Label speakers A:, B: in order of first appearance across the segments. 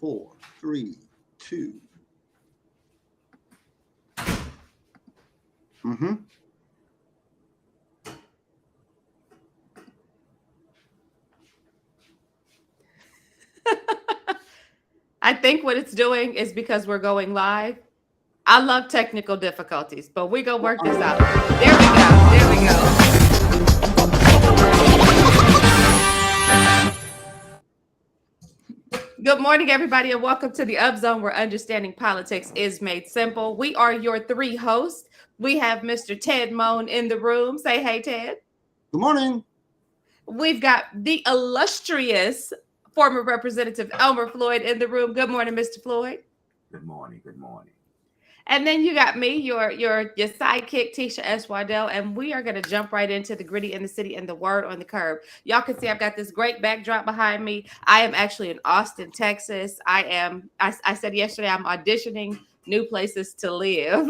A: 4, 3, 2. Mm-hmm.
B: I think what it's doing is because we're going live. I love technical difficulties, but we gonna
A: Well,
B: work this out. There we go. There we go. Good morning, everybody, and welcome to the Up Zone, where understanding politics is made simple. We are your three hosts. We have Mr. Ted Moan in the room. Say hey, Ted.
A: good morning.
B: We've got the illustrious former Representative Elmer Floyd in the room. Good morning, Mr. Floyd.
C: Good morning. Good morning.
B: And then you got me, your sidekick, Tisha S. Waddell, and we are going to jump right into the gritty in the city and the word on the curb. Y'all can see I've got this great backdrop behind me. I am actually in Austin, Texas. I said yesterday I'm auditioning new places to live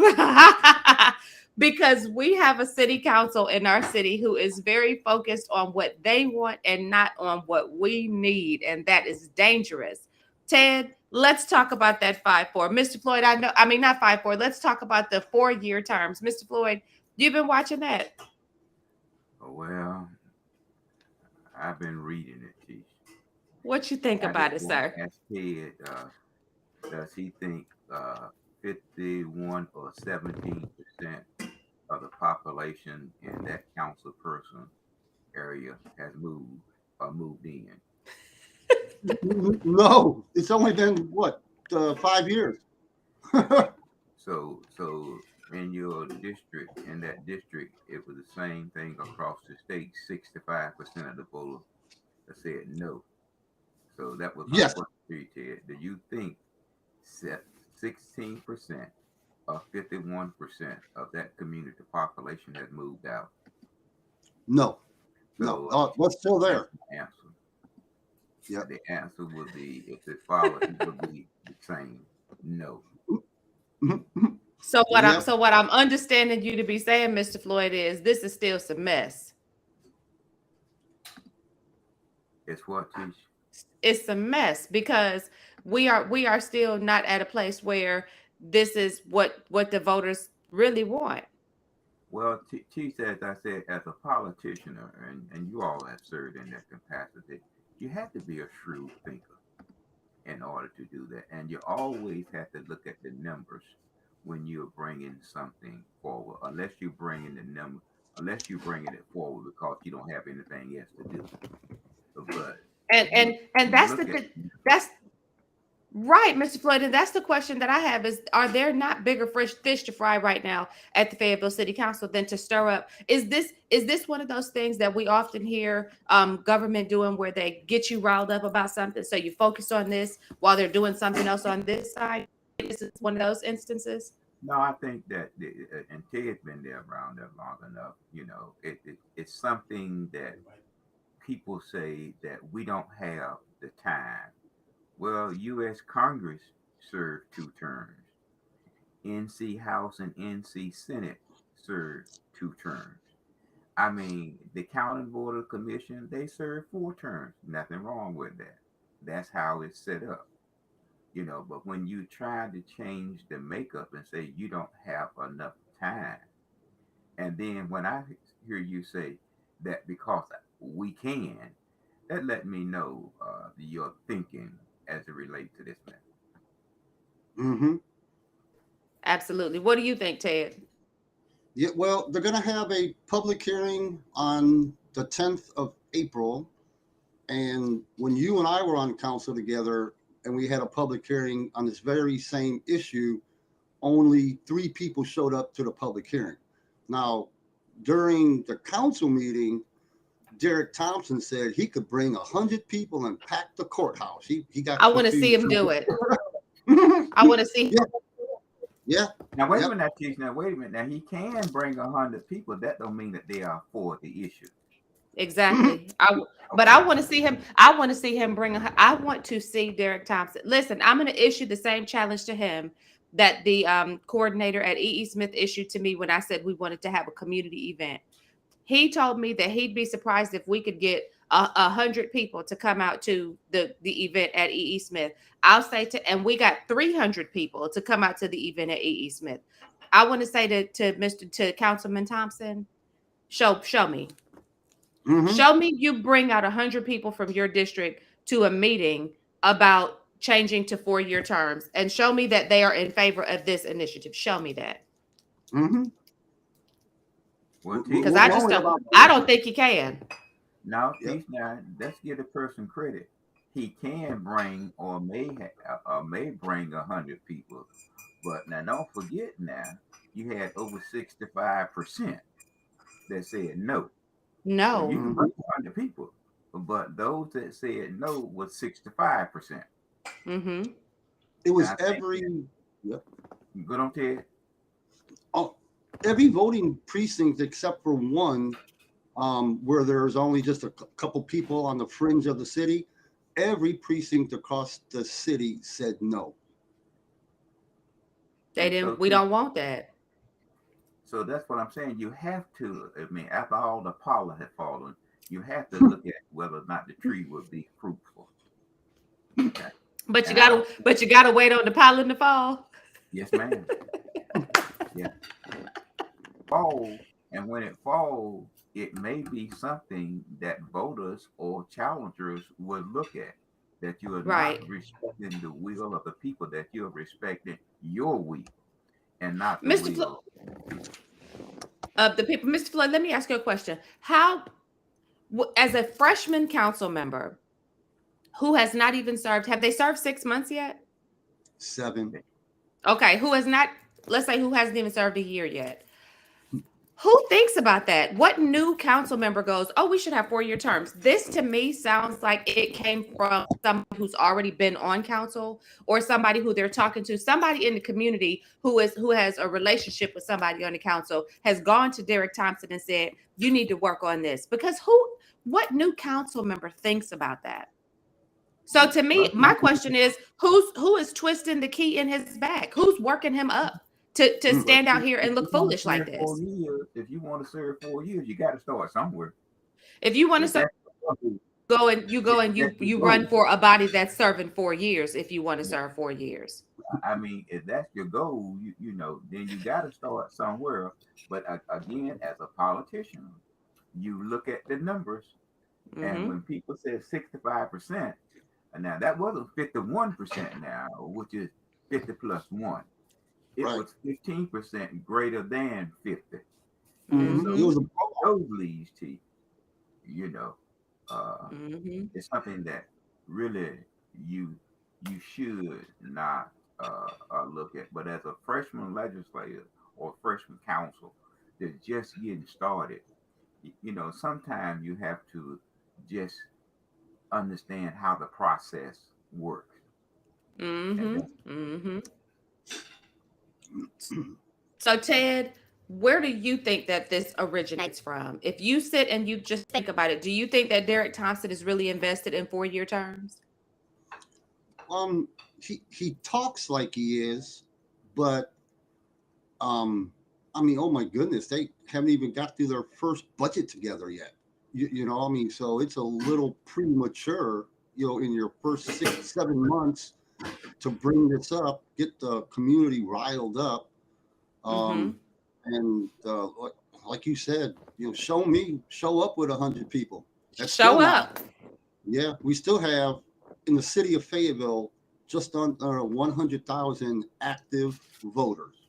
B: because we have a city council in our city who is very focused on what they want and not on what we need, and that is dangerous. Ted, let's talk about that 5-4. Mr. Floyd, not 5-4. Let's talk about the 4-year terms. Mr. Floyd, you've been watching that.
C: Well, I've been reading it, Chief.
B: What you think about it, sir?
C: Ask Ted, does he think 51 or 17% of the population in that council person area has moved in?
A: No, it's only been what 5 years.
C: So in your district, in that district, it was the same thing across the state. 65% of the voters said no. So that was my
A: Yes.
C: question to you, Ted. Do you think 16% or 51% of that community population has moved out?
A: No.
C: So
A: No. What's still there?
C: that's the answer.
A: Yeah.
C: The answer would be, if it followed, it would be the same. No.
B: So
A: Yep.
B: what I'm understanding you to be saying, Mr. Floyd, is this is still some mess.
C: It's what, Tish?
B: It's a mess because we are still not at a place where this is what the voters really want.
C: Well, Chief, as I said, as a politician, and you all have served in that capacity, you have to be a shrewd thinker in order to do that. And you always have to look at the numbers when you're bringing something forward, unless you're bringing it forward because you don't have anything else to do. But
B: And that's right, Mr. Floyd, and that's the question that I have is, are there not bigger fish to fry right now at the Fayetteville City Council than to stir up? Is this one of those things that we often hear government doing, where they get you riled up about something, so you focus on this while they're doing something else on this side? Is this one of those instances?
C: no, I think that, and Ted's been there around there long enough. It's something that people say that we don't have the time. Well, U.S. Congress served 2 terms. NC House and NC Senate served 2 terms. I mean, the County Board of Commission, they serve 4 terms. Nothing wrong with that. That's how it's set up. But when you try to change the makeup and say you don't have enough time, and then when I hear you say that because we can, that let me know your thinking as it relates to this matter.
A: Mm-hmm.
B: Absolutely. What do you think, Ted?
A: Yeah. Well, they're going to have a public hearing on the 10th of April, and when you and I were on council together, and we had a public hearing on this very same issue, only 3 people showed up to the public hearing. Now, during the council meeting, Derek Thompson said he could bring 100 people and pack the courthouse. He got.
B: I want to see him do it. I want to see.
A: Yeah.
C: Now wait a minute, Chief. Now wait a minute. Now he can bring 100 people. That don't mean that they are for the issue.
B: Exactly. But I want to see him. I want to see him I want to see Derek Thompson. Listen, I'm going to issue the same challenge to him that the coordinator at E.E. Smith issued to me when I said we wanted to have a community event. He told me that he'd be surprised if we could get 100 people to come out to the event at E.E. Smith. I'll say and we got 300 people to come out to the event at E.E. Smith. I want to say to Councilman Thompson, show me.
A: Mm-hmm.
B: Show me you bring out 100 people from your district to a meeting about changing to 4-year terms, and show me that they are in favor of this initiative. Show me that.
A: Mm-hmm.
B: Because I don't think you can.
C: Now, now, let's give a person credit. He can bring or may bring 100 people, but now don't forget now you had over 65% that said no.
B: No,
C: So you can bring 100 people, but those that said no was 65%.
B: Mm-hmm.
A: It was every. Yep.
C: Good on Ted.
A: Oh, every voting precinct except for one, where there's only just a couple people on the fringe of the city. Every precinct across the city said no.
B: They didn't. We don't want that.
C: So that's what I'm saying. You have to. I mean, after all the pollen had fallen, you have to look at whether or not the tree would be fruitful. Okay.
B: But you gotta wait on the pollen to fall.
C: Yes, ma'am. Yeah. Fall, and when it falls, it may be something that voters or challengers would look at. That you are not respecting the will of the people. That you're respecting your will, and not the will
B: of the people. Mr. Floyd, let me ask you a question. How, as a freshman council member who has not even served, have they served 6 months yet?
A: 7.
B: Okay, who has not, let's say who hasn't even served a year yet. Who thinks about that? What new council member goes, oh, we should have 4-year terms? This to me sounds like it came from somebody who's already been on council, or somebody who they're talking to, somebody in the community who has a relationship with somebody on the council has gone to Derek Thompson and said, you need to work on this. Because what new council member thinks about that? So to me, my question is, who is twisting the key in his back? Who's working him up to stand out here and look foolish like this?
C: 4 years, if you want to serve 4 years, you got to start somewhere.
B: If you want to serve, you run for a body that's serving 4 years. If you want to serve 4 years,
C: I mean, if that's your goal, you know, then you got to start somewhere. But again, as a politician, you look at the numbers, and when people say 65%. Now that wasn't 51% now, which is 50 plus 1. It was 15% greater than 50. And so those leads to, you know, it's something that really you should not look at. But as a freshman legislator or freshman council that's just getting started, you know, sometimes you have to just understand how the process works.
B: So Ted, where do you think that this originates from? If you sit and you just think about it, do you think that Derek Thompson is really invested in 4-year terms?
A: He talks like he is, but I mean, oh my goodness, they haven't even got through their first budget together yet. You know, I mean, so it's a little premature, you know, in your first 6-7 months to bring this up, get the community riled up. And like you said, you know, show up with 100 people.
B: Show up.
A: Yeah, we still have in the city of Fayetteville just under 100,000 active voters.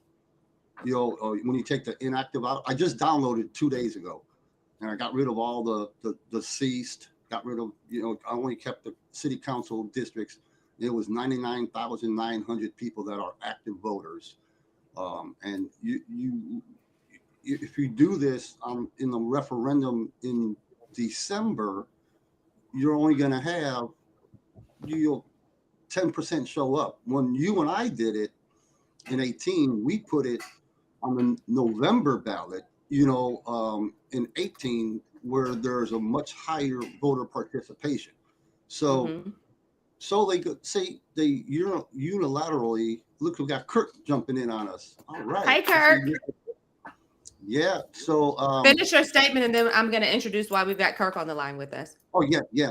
A: You know, when you take the inactive out, I just downloaded 2 days ago. And I got rid of all the deceased, got rid of, you know, I only kept the city council districts. It was 99,900 people that are active voters. And if you do this in the referendum in December, you're only going to have 10% show up. When you and I did it in 18, we put it on the November ballot. You know, in 18, where there's a much higher voter participation. So they could say they unilaterally, look, we got Kurt jumping in on us. All right.
B: Hey, Kurt.
A: Yeah. So,
B: Finish your statement, and then I'm going to introduce why we've got Kirk on the line with us.
A: oh yeah, yeah.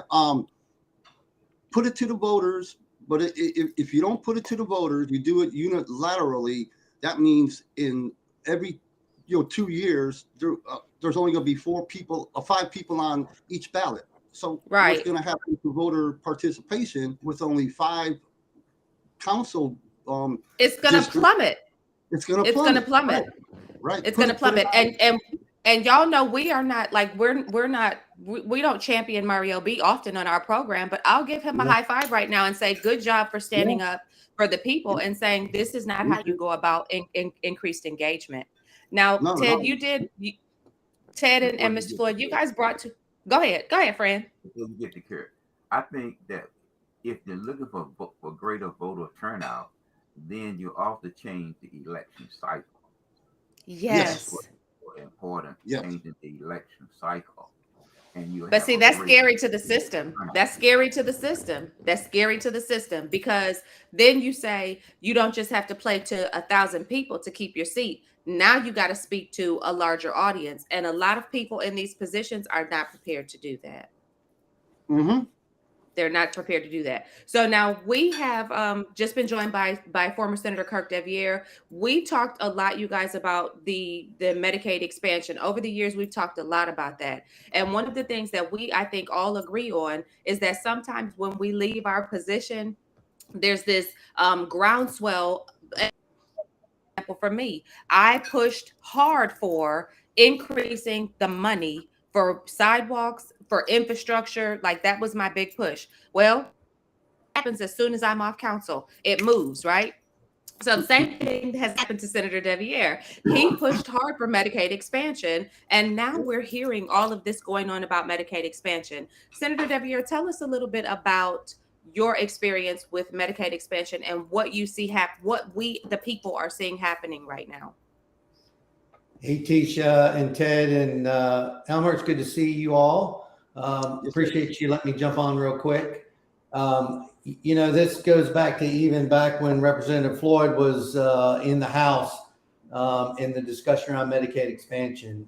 A: Put it to the voters, but if you don't put it to the voters, you do it unilaterally. That means in every 2 years, there's only going to be 5 people on each ballot. So what's
B: Right.
A: going to happen to voter participation with only 5 council
B: It's going to
A: districts?
B: plummet.
A: It's going to
B: It's going to
A: plummet.
B: plummet.
A: Right.
B: It's going to plummet. And y'all know we are not like we don't champion Mario B often on our program, but I'll give him a high five right now and say good job for standing up for the people and saying this is not how you go about increased engagement. Now, Ted, Ted and Mr. Floyd, you guys brought to go ahead, Fran.
C: Before you get to Kirk, I think that if you're looking for greater voter turnout, then you also change the election cycle.
B: Yes.
C: That's what's important.
A: Yes.
C: Changing the election cycle, and you.
B: But see, that's scary to the system. That's scary to the system. That's scary to the system because then you say you don't just have to play to 1,000 people to keep your seat. Now you got to speak to a larger audience, and a lot of people in these positions are not prepared to do that.
A: Mm-hmm.
B: They're not prepared to do that. So now we have just been joined by former Senator Kirk Deviere. We talked a lot, you guys, about the Medicaid expansion. Over the years, we've talked a lot about that. And one of the things that I think all agree on is that sometimes when we leave our position, there's this groundswell. For me, I pushed hard for increasing the money for sidewalks, for infrastructure. Like that was my big push. Well, happens as soon as I'm off council, it moves, right? So the same thing has happened to Senator Deviere. He pushed hard for Medicaid expansion, and now we're hearing all of this going on about Medicaid expansion. Senator Deviere, tell us a little bit about your experience with Medicaid expansion and what you see what we, the people, are seeing happening right now.
D: Hey, Tisha and Ted and Elmer, it's good to see you all. Appreciate you letting me jump on real quick. This goes back to even back when Representative Floyd was in the House in the discussion around Medicaid expansion.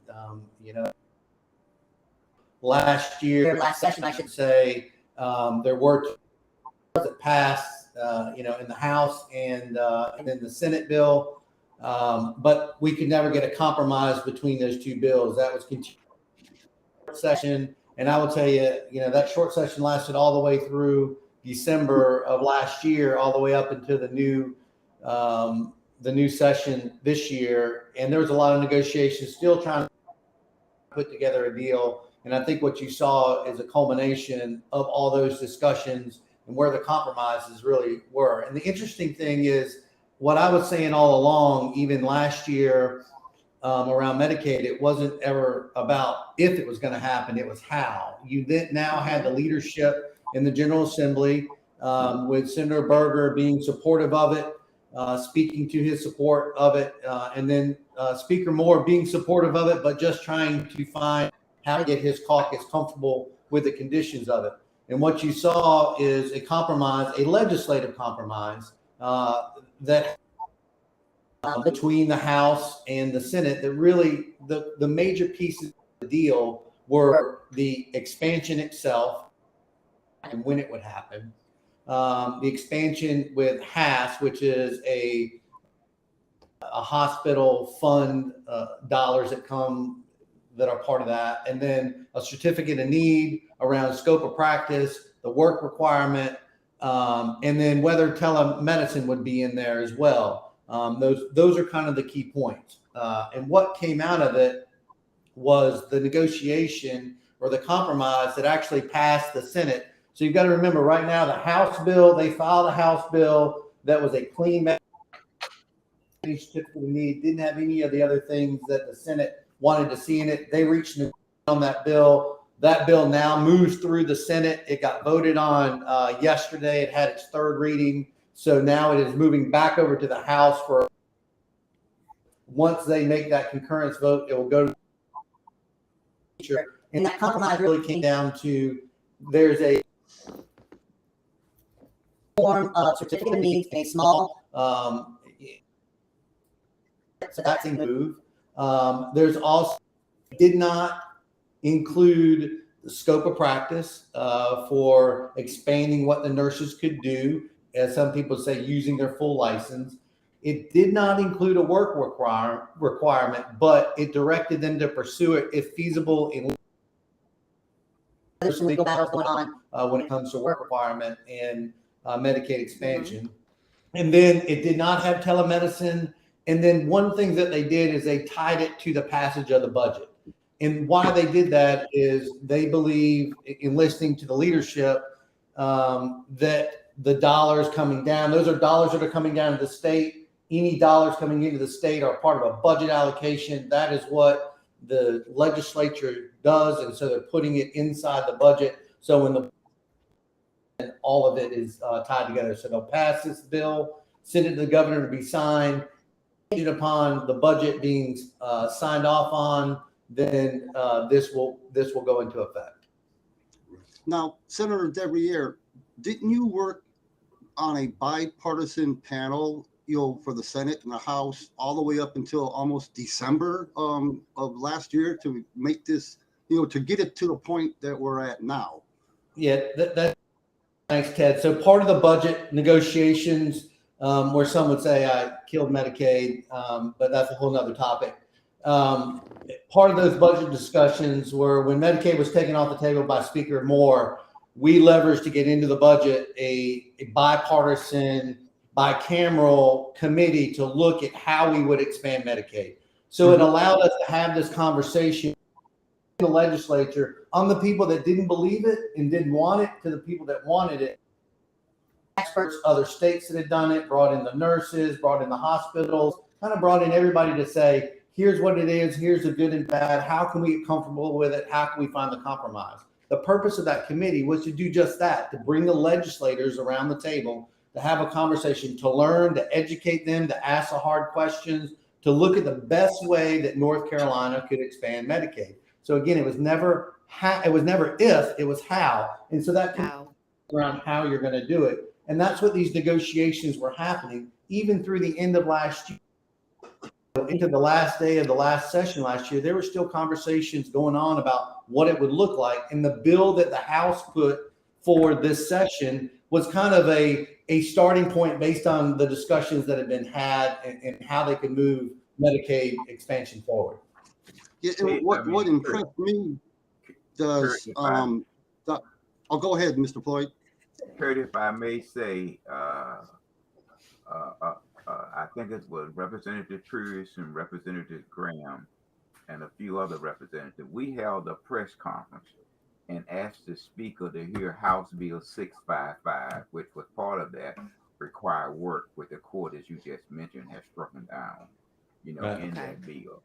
D: Last session, I should say, there were that passed, in the House and in the Senate bill, but we could never get a compromise between those two bills. That was continued session, and I will tell you, that short session lasted all the way through December of last year, all the way up into the new session this year, and there was a lot of negotiations, still trying to put together a deal. And I think what you saw is a culmination of all those discussions and where the compromises really were. And the interesting thing is, what I was saying all along, even last year around Medicaid, it wasn't ever about if it was going to happen, it was how. You now had the leadership in the General Assembly with Senator Berger being supportive of it, speaking to his support of it, and then Speaker Moore being supportive of it, but just trying to find how to get his caucus comfortable with the conditions of it. And what you saw is a compromise, a legislative compromise that between the House and the Senate, that really the major pieces of the deal were the expansion itself and when it would happen. The expansion with HAS, which is a hospital fund dollars that are part of that, and then a certificate of need around scope of practice, the work requirement, and then whether telemedicine would be in there as well. Those are kind of the key points. And what came out of it was the negotiation or the compromise that actually passed the Senate. So you've got to remember right now, the House bill, they filed a House bill that was a clean certificate of need, didn't have any of the other things that the Senate wanted to see in it. They reached on that bill. That bill now moves through the Senate. It got voted on yesterday. It had its third reading. So now it is moving back over to the House for, once they make that concurrence vote, it will go to the future. And that compromise really came down to, there's a form of certificate of needs, a small, so that's a move. There's also did not include the scope of practice for expanding what the nurses could do, as some people say, using their full license. It did not include a work requirement, but it directed them to pursue it if feasible. In there's some legal battles going on when it comes to work requirement and Medicaid expansion. And then it did not have telemedicine. And then one thing that they did is they tied it to the passage of the budget. And why they did that is they believe, in listening to the leadership, that the dollars coming down, those are dollars that are coming down to the state. Any dollars coming into the state are part of a budget allocation. That is what the legislature does. And so they're putting it inside the budget. So when and all of it is tied together. So they'll pass this bill, send it to the governor to be signed. Upon the budget being signed off on, then this will go into effect.
A: Now, Senator Debriere, didn't you work on a bipartisan panel, for the Senate and the House all the way up until almost December of last year to make this, to get it to the point that we're at now?
D: Yeah, thanks, Ted. So part of the budget negotiations, where some would say I killed Medicaid, but that's a whole nother topic. Part of those budget discussions were when Medicaid was taken off the table by Speaker Moore, we leveraged to get into the budget a bipartisan, bicameral committee to look at how we would expand Medicaid. So it allowed us to have this conversation in the legislature on the people that didn't believe it and didn't want it to the people that wanted it. Experts, other states that had done it, brought in the nurses, brought in the hospitals, kind of brought in everybody to say, here's what it is, here's the good and bad, how can we get comfortable with it, how can we find the compromise? The purpose of that committee was to do just that, to bring the legislators around the table, to have a conversation, to learn, to educate them, to ask the hard questions, to look at the best way that North Carolina could expand Medicaid. So again, it was never if, it was how. And so that around how you're going to do it. And that's what these negotiations were happening, even through the end of last year. Into the last day of the last session last year, there were still conversations going on about what it would look like. And the bill that the House put for this session was kind of a starting point based on the discussions that had been had and how they could move Medicaid expansion forward.
A: Yeah, and what impressed me does, go ahead, Mr. Floyd.
C: Kurt, if I may say, I think it was Representative Truitt and Representative Graham and a few other representatives. We held a press conference and asked the speaker to hear House Bill 655, which was part of that required work with the court, as you just mentioned, has struck down, in that bill.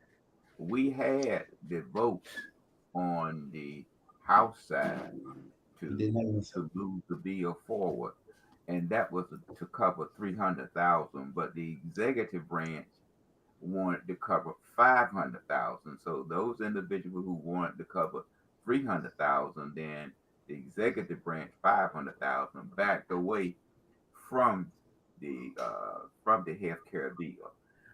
C: We had the votes on the House side to move the bill forward, and that was to cover 300,000. But the executive branch wanted to cover 500,000. So those individuals who wanted to cover 300,000, then the executive branch 500,000 backed away from the health care bill.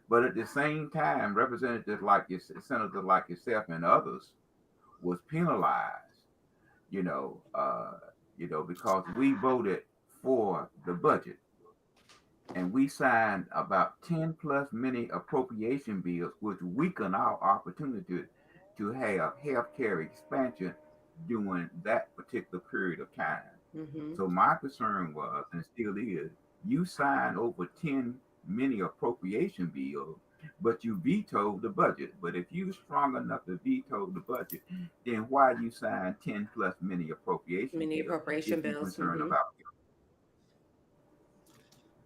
C: But at the same time, representatives like senators like yourself and others was penalized, because we voted for the budget and we signed about 10 plus mini appropriation bills, which weakened our opportunity to have healthcare expansion during that particular period of time. Mm-hmm. So my concern was, and still is, you signed over 10 mini appropriation bills, but you vetoed the budget. But if you're strong enough to veto the budget, then why you sign 10 plus mini appropriation bills?
B: Mm-hmm.
C: About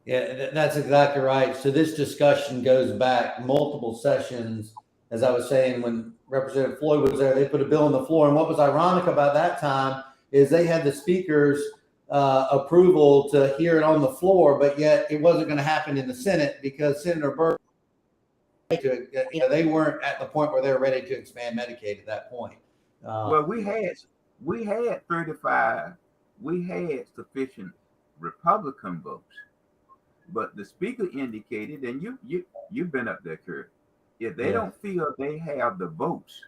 D: Yeah, that's exactly right. So this discussion goes back multiple sessions. As I was saying, when Representative Floyd was there, they put a bill on the floor. And what was ironic about that time is they had the speaker's approval to hear it on the floor, but yet it wasn't going to happen in the Senate because Senator Burke, they weren't at the point where they were ready to expand Medicaid at that point.
C: Well, we had 35. We had sufficient Republican votes, but the speaker indicated, and you've been up there, Kurt. If they
D: Yeah.
C: don't feel they have the votes,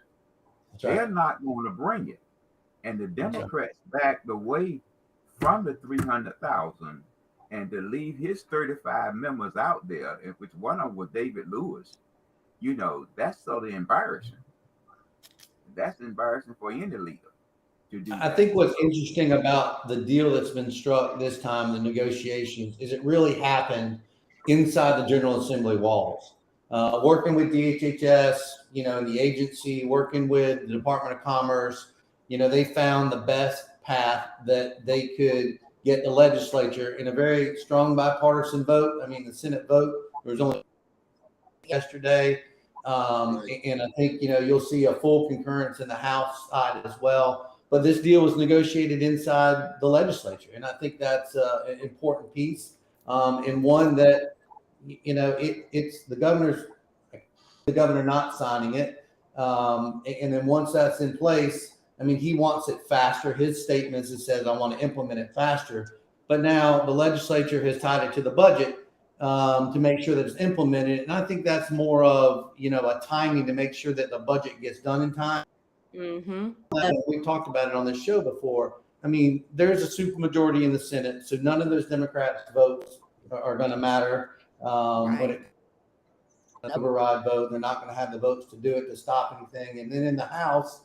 D: That's
C: they're
D: right.
C: not going to bring it. And the
D: That's right.
C: Democrats backed away from the 300,000 and to leave his 35 members out there, in which one of them was David Lewis. That's sort of embarrassing. That's embarrassing for any leader to do
D: I
C: that.
D: think what's interesting about the deal that's been struck this time, the negotiations, is it really happened inside the General Assembly walls. Working with DHHS, and the agency, working with the Department of Commerce, they found the best path that they could get the legislature in a very strong bipartisan vote. I mean, the Senate vote, there was only yesterday.
A: Right.
D: And I think, you'll see a full concurrence in the House side as well. But this deal was negotiated inside the legislature. And I think that's an important piece, and one that, it's the governor not signing it. And then once that's in place, I mean, he wants it faster. His statements, it says, I want to implement it faster. But now the legislature has tied it to the budget, to make sure that it's implemented. And I think that's more of, a timing to make sure that the budget gets done in time.
B: Mm-hmm.
D: We've talked about it on this show before. I mean, there's a supermajority in the Senate, so none of those Democrats' votes are going to matter. When it override vote, they're not going to have the votes to do it, to stop anything. And then in the House,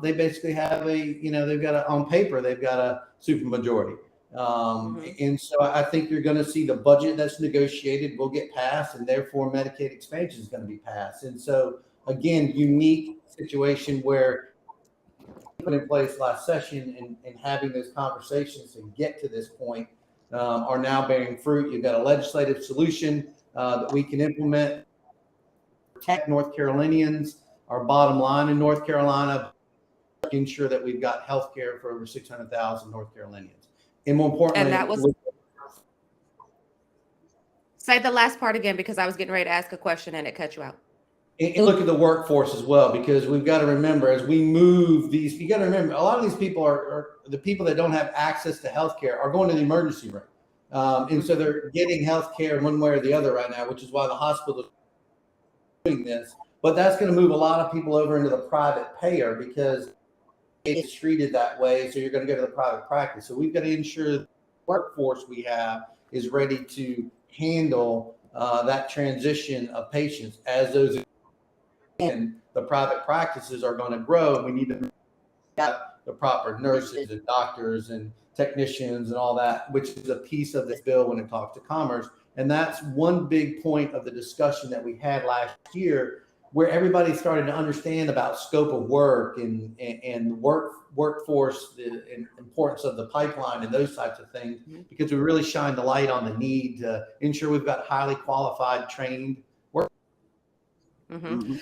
D: they basically have they've got on paper, they've got a supermajority. And so I think you're going to see the budget that's negotiated will get passed, and therefore Medicaid expansion is going to be passed. And so again, unique situation where put in place last session and having those conversations and get to this point, are now bearing fruit. You've got a legislative solution that we can implement, protect North Carolinians, our bottom line in North Carolina, ensure that we've got health care for over 600,000 North Carolinians. And more importantly,
B: And that was, say the last part again, because I was getting ready to ask a question and it cut you out.
D: And look at the workforce as well, because we've got to remember, as we move these, you got to remember, a lot of these people are the people that don't have access to healthcare are going to the emergency room. And so they're getting healthcare one way or the other right now, which is why the hospital is doing this. But that's going to move a lot of people over into the private payer because it's treated that way. So you're going to go to the private practice. So we've got to ensure the workforce we have is ready to handle that transition of patients as those and the private practices are going to grow. We need to have the proper nurses and doctors and technicians and all that, which is a piece of this bill when it talks to commerce. And that's one big point of the discussion that we had last year, where everybody started to understand about scope of work and workforce, the importance of the pipeline and those types of things, because we really shined the light on the need to ensure we've got highly qualified, trained work.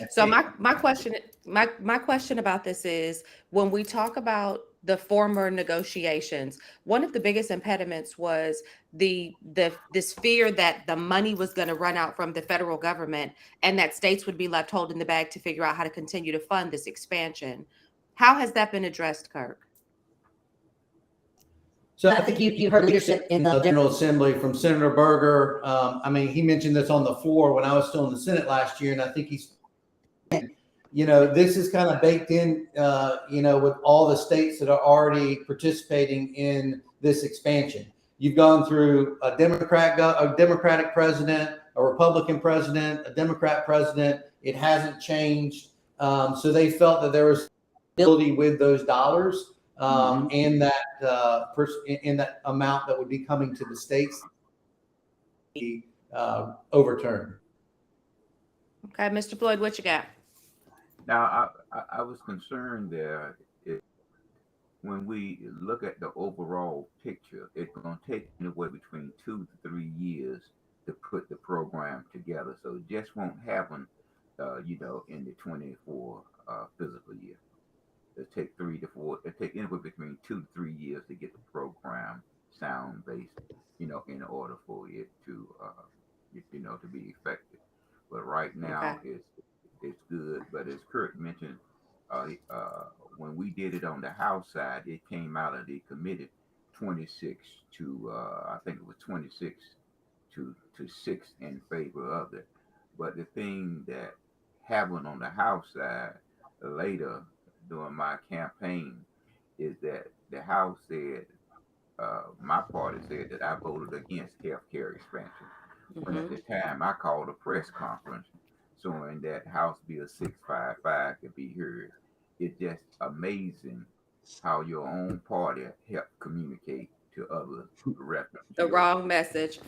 B: So my question about this is, when we talk about the former negotiations, one of the biggest impediments was this fear that the money was going to run out from the federal government and that states would be left holding the bag to figure out how to continue to fund this expansion. How has that been addressed, Kirk?
D: So I think you heard leadership in the General Assembly from Senator Berger. I mean, he mentioned this on the floor when I was still in the Senate last year, and I think he's, this is kind of baked in, with all the states that are already participating in this expansion. You've gone through a Democratic president, a Republican president, a Democrat president. It hasn't changed. So they felt that there was ability with those dollars. And that in that amount that would be coming to the states be overturned.
B: Okay, Mr. Floyd, what you got?
C: Now, I was concerned there. When we look at the overall picture, it's going to take anywhere between 2 to 3 years to put the program together. So it just won't happen, in the 24 physical year. It take 3 to 4. It take anywhere between 2 to 3 years to get the program sound based, in order for it to, to be effective. But right now, it's good. But as Kurt mentioned, when we did it on the House side, it came out of the committee 26 to I think it was 26 to 6 in favor of it. But the thing that happened on the House side later during my campaign is that the House said, my party said that I voted against health care expansion. When at
B: Mhm.
C: the time I called a press conference showing that House Bill 655 could be heard. It's just amazing how your own party helped communicate to others reference to
B: The
C: your
B: wrong message.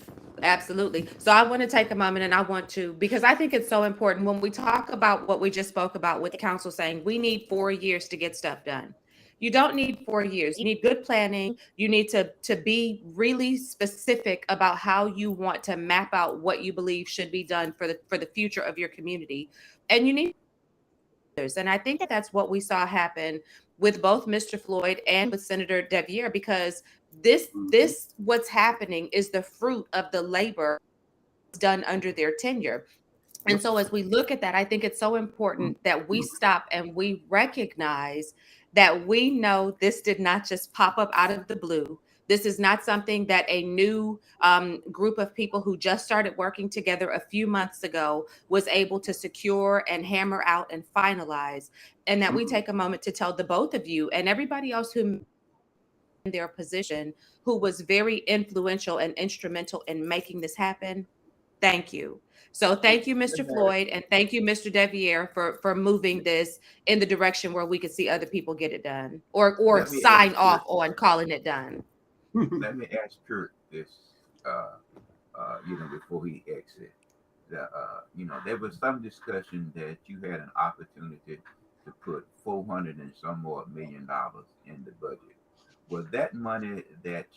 B: Absolutely. So I want to take a moment and I want to, because I think it's so important when we talk about what we just spoke about with the council saying we need 4 years to get stuff done. You don't need 4 years. You need good planning. You need to be really specific about how you want to map out what you believe should be done for the future of your community. And you need others. And I think that that's what we saw happen with both Mr. Floyd and with Senator Deviere, because this what's happening is the fruit of the labor done under their tenure. And
A: Yep.
B: so as we look at that, I think it's so important that we stop and we recognize that we know this did not just pop up out of the blue. This is not something that a new group of people who just started working together a few months ago was able to secure and hammer out and finalize. And that we take a moment to tell the both of you and everybody else who in their position who was very influential and instrumental in making this happen. Thank you. So thank you, Mr. Floyd, and thank you, Mr. Deviere, for moving this in the direction where we could see other people get it done or
C: Let me ask
B: sign off on calling it done.
C: let me ask Kurt this, before he exit. There was some discussion that you had an opportunity to put 400 and some more $1 million in the budget. Was that money that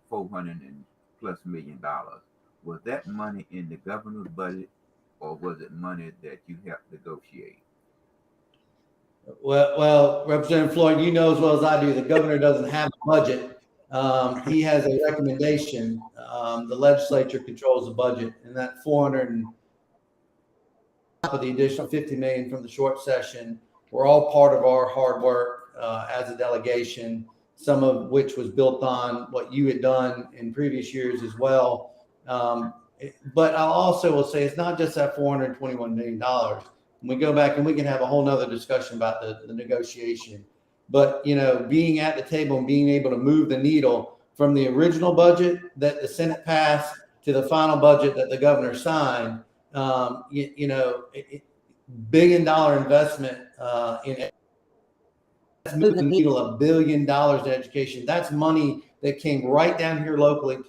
C: 400 and plus $1 million, was that money in the governor's budget, or was it money that you helped negotiate?
D: Well, Representative Floyd, you know as well as I do, the governor doesn't have a budget. He has a recommendation. The legislature controls the budget, and that 400 and the additional 50 million from the short session were all part of our hard work as a delegation, some of which was built on what you had done in previous years as well. But I also will say it's not just that $421 million. When we go back and we can have a whole nother discussion about the negotiation, but being at the table and being able to move the needle from the original budget that the Senate passed to the final budget that the governor signed, $1 billion investment in moving the needle, $1 billion in education. That's money that came right down here locally,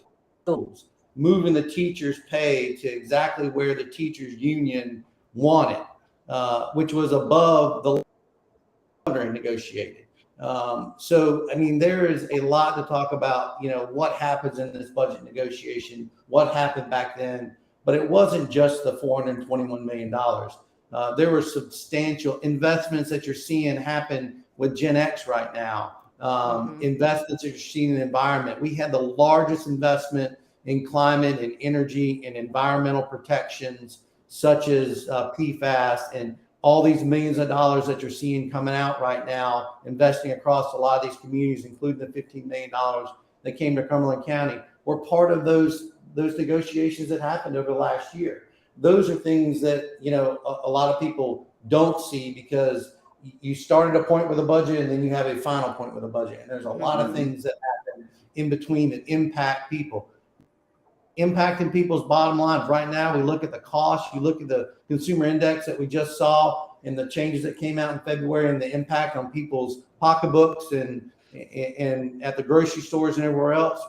D: moving the teachers' pay to exactly where the teachers' union wanted, which was above the governor negotiated. So, I mean, there is a lot to talk about, what happens in this budget negotiation, what happened back then, but it wasn't just the $421 million. There were substantial investments that you're seeing happen with Gen X right now, investments that you're seeing in the environment. We had the largest investment in climate and energy and environmental protections, such as PFAS and all these millions of dollars that you're seeing coming out right now, investing across a lot of these communities, including the $15 million that came to Cumberland County, were part of those negotiations that happened over the last year. Those are things that, a lot of people don't see because you started a point with a budget and then you have a final point with a budget. And there's a lot of things that happen in between that impact people. Impacting people's bottom lines. Right now, we look at the cost, you look at the consumer index that we just saw and the changes that came out in February and the impact on people's pocketbooks and at the grocery stores and everywhere else.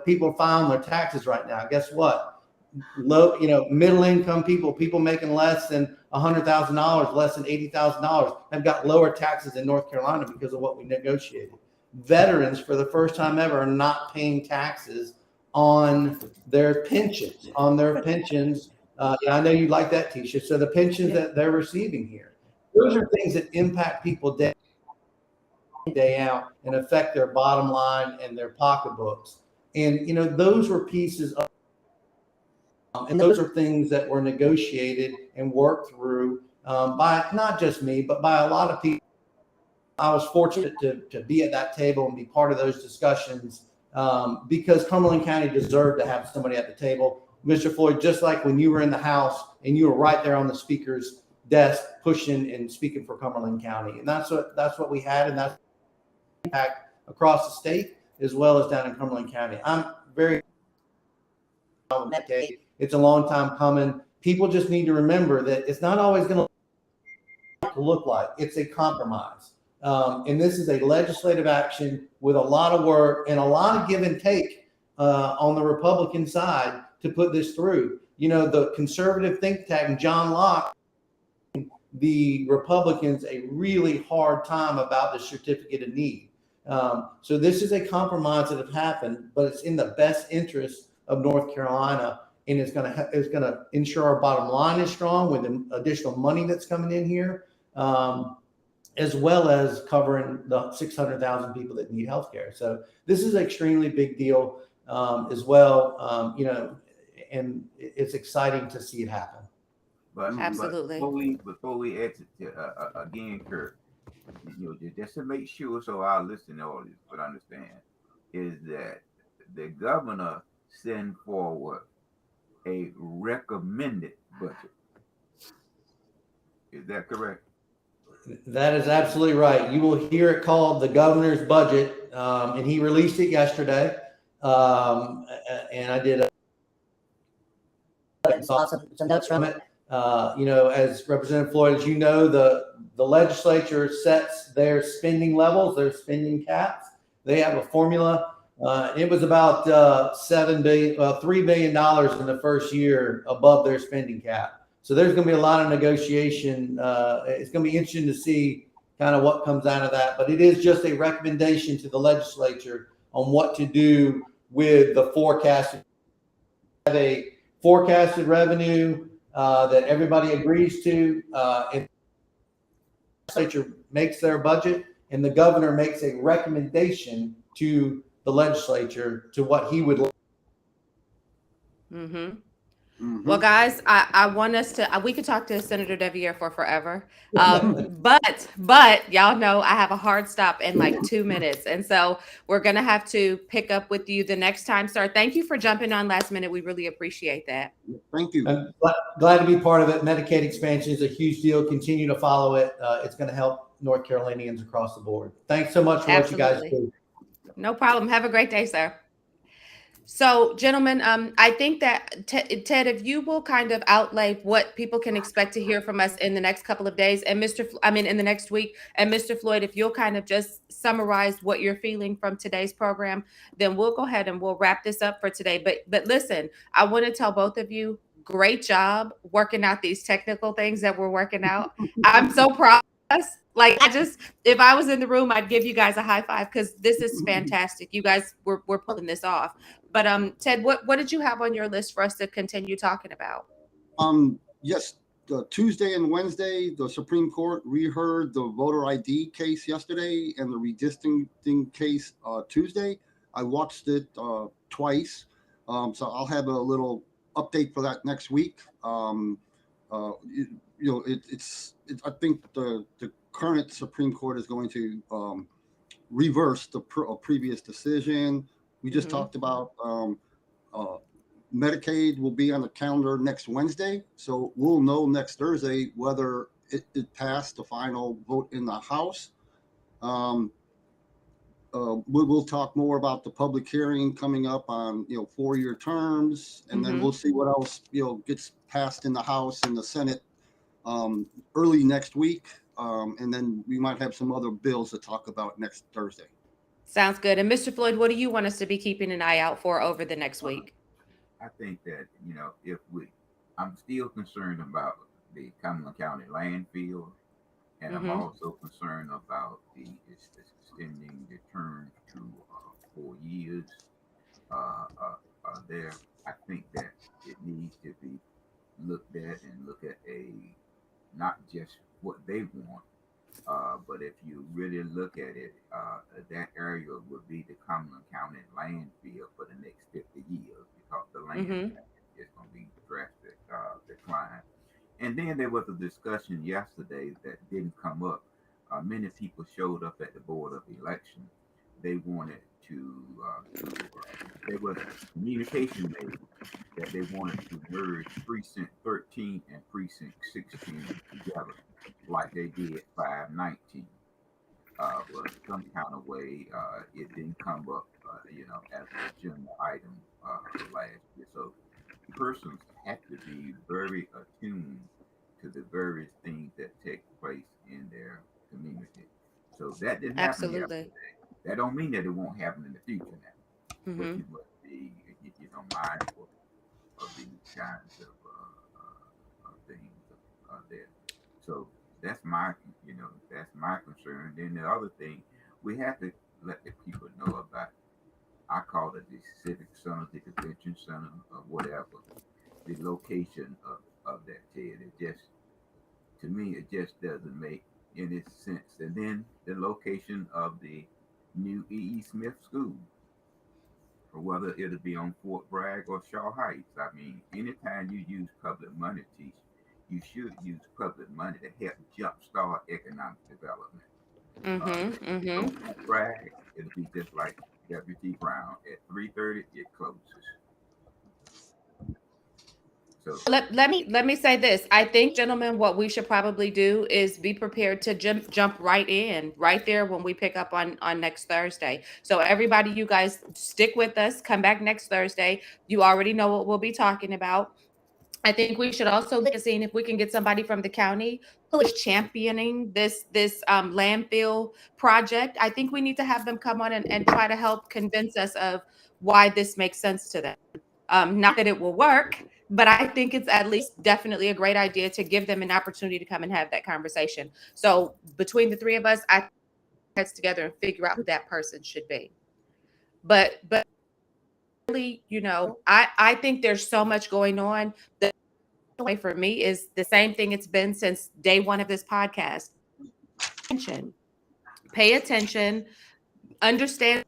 D: People are filing their taxes right now. Guess what? Low, middle income people making less than $100,000, less than $80,000 have got lower taxes in North Carolina because of what we negotiated. Veterans, for the first time ever, are not paying taxes on their pensions, I know you like that, Tisha. So the pensions that they're receiving here, those are things that impact people day in, day out and affect their bottom line and their pocketbooks. And, those were pieces of, and those are things that were negotiated and worked through by not just me, but by a lot of people. I was fortunate to be at that table and be part of those discussions because Cumberland County deserved to have somebody at the table. Mr. Floyd, just like when you were in the House and you were right there on the speaker's desk pushing and speaking for Cumberland County. And that's what we had, and that's impact across the state as well as down in Cumberland County. I'm very Medicaid. It's a long time coming. People just need to remember that it's not always going to look like. It's a compromise. And this is a legislative action with a lot of work and a lot of give and take on the Republican side to put this through. You know, the conservative think tank, John Locke, the Republicans a really hard time about the certificate of need. So this is a compromise that have happened, but it's in the best interest of North Carolina, and it's going to ensure our bottom line is strong with the additional money that's coming in here, as well as covering the 600,000 people that need health care. So this is an extremely big deal as well, you know, and it's exciting to see it happen.
C: But
B: Absolutely.
C: Before we exit again, Kurt, you know, just to make sure so our listening audience would understand, is that the governor send forward a recommended budget. Is that correct?
D: That is absolutely right. You will hear it called the governor's budget, and he released it yesterday. And I did some notes from it. You know, as Representative Floyd, as you know, the legislature sets their spending levels, their spending caps. They have a formula. It was about $3 billion in the first year above their spending cap. So there's going to be a lot of negotiation. It's going to be interesting to see kind of what comes out of that. But it is just a recommendation to the legislature on what to do with the forecasted. Have a forecasted revenue that everybody agrees to, and the legislature makes their budget, and the governor makes a recommendation to the legislature to what he would like.
B: Mm-hmm.
A: Mhm.
B: Well, guys, I want us to, we could talk to Senator Deviere for forever. But y'all know I have a hard stop in like 2 minutes. And so we're going to have to pick up with you the next time, sir. Thank you for jumping on last minute. We really appreciate that.
A: Thank you.
D: I'm glad to be part of it. Medicaid expansion is a huge deal. Continue to follow it. It's going to help North Carolinians across the board. Thanks so much for what you guys do.
B: No problem. Have a great day, sir. So, gentlemen, I think that Ted, if you will kind of outlay what people can expect to hear from us in the next couple of days, and in the next week, and Mr. Floyd, if you'll kind of just summarize what you're feeling from today's program, then we'll go ahead and we'll wrap this up for today. But listen, I want to tell both of you, great job working out these technical things that we're working out. I'm so proud of us. Like, if I was in the room, I'd give you guys a high five because this is fantastic. You guys we're pulling this off. But Ted, what did you have on your list for us to continue talking about?
A: Yes, Tuesday and Wednesday, the Supreme Court reheard the voter ID case yesterday and the redistricting case Tuesday. I watched it twice, so I'll have a little update for that next week. I think the current Supreme Court is going to reverse the previous decision. We just talked about Medicaid will be on the calendar next Wednesday. So we'll know next Thursday whether it passed the final vote in the House. We'll talk more about the public hearing coming up on 4-year terms, and then we'll see what else gets passed in the House and the Senate early next week. And then we might have some other bills to talk about next Thursday.
B: Sounds good. And Mr. Floyd, what do you want us to be keeping an eye out for over the next week?
C: I think that, I'm still concerned about the Cumberland County landfill, and I'm also concerned about the extending the term to 4 years. There, I think that it needs to be looked at and look at not just what they want, but if you really look at it, that area would be the Cumberland County landfill for the next 50 years because the land is going to be drastic decline. And then there was a discussion yesterday that didn't come up. Many people showed up at the Board of Election. They wanted to, there was communication made that they wanted to merge precinct 13 and precinct 16 together, like they did 519. But some kind of way it didn't come up, as an agenda item last year. So persons have to be very attuned to the various things that take place in their community. So that didn't happen
B: Absolutely.
C: yesterday. That don't mean that it won't happen in the future now. But
B: Hmm.
C: you must be, mindful of these kinds of things there. So that's my concern. Then the other thing, we have to let the people know about. I call it the civic center, the convention center, or whatever. The location of that Ted. It just, to me, it just doesn't make any sense. And then the location of the new E.E. Smith School, or whether it'll be on Fort Bragg or Shaw Heights. I mean, anytime you use public money to teach, you should use public money to help jumpstart economic development. If you
B: Hmm.
C: don't Fort Bragg, it'll be just like W.T. Brown. At 3:30, it closes. So
B: Let me say this. I think, gentlemen, what we should probably do is be prepared to jump right in, right there when we pick up on next Thursday. So everybody, you guys stick with us. Come back next Thursday. You already know what we'll be talking about. I think we should also look at seeing if we can get somebody from the county who is championing this landfill project. I think we need to have them come on and try to help convince us of why this makes sense to them. Not that it will work, but I think it's at least definitely a great idea to give them an opportunity to come and have that conversation. So between the three of us, I heads together and figure out who that person should be. But really, I think there's so much going on. The way for me is the same thing it's been since day one of this podcast. Attention. Pay attention, understand,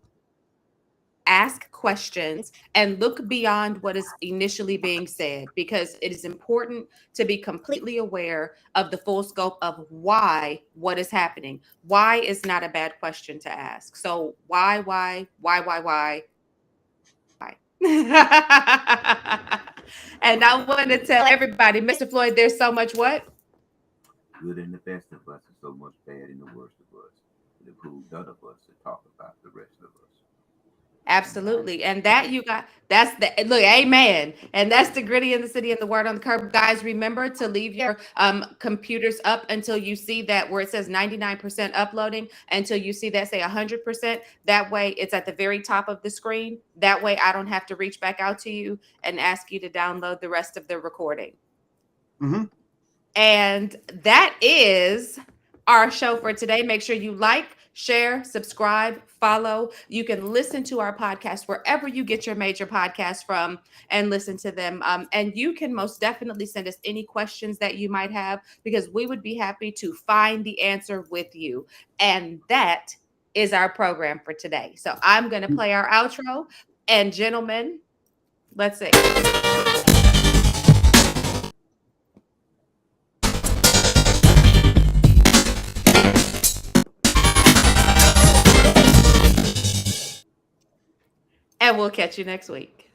B: ask questions, and look beyond what is initially being said, because it is important to be completely aware of the full scope of why what is happening. Why is not a bad question to ask. So why? And I want to tell everybody, Mr. Floyd, there's so much what?
C: good in the best of us and so much bad in the worst of us. It behooves none of us to talk about the rest of us.
B: Absolutely. And that that's the look, amen. And that's the gritty in the city and the word on the curb. Guys, remember to leave your computers up until you see that where it says 99% uploading, until you see that say 100%. That way it's at the very top of the screen. That way I don't have to reach back out to you and ask you to download the rest of the recording.
A: Mm-hmm.
B: And that is our show for today. Make sure you like, share, subscribe, follow. You can listen to our podcast wherever you get your major podcasts from and listen to them. And you can most definitely send us any questions that you might have, because we would be happy to find the answer with you. And that is our program for today. So I'm going to play our outro. And gentlemen, let's see. And we'll catch you next week.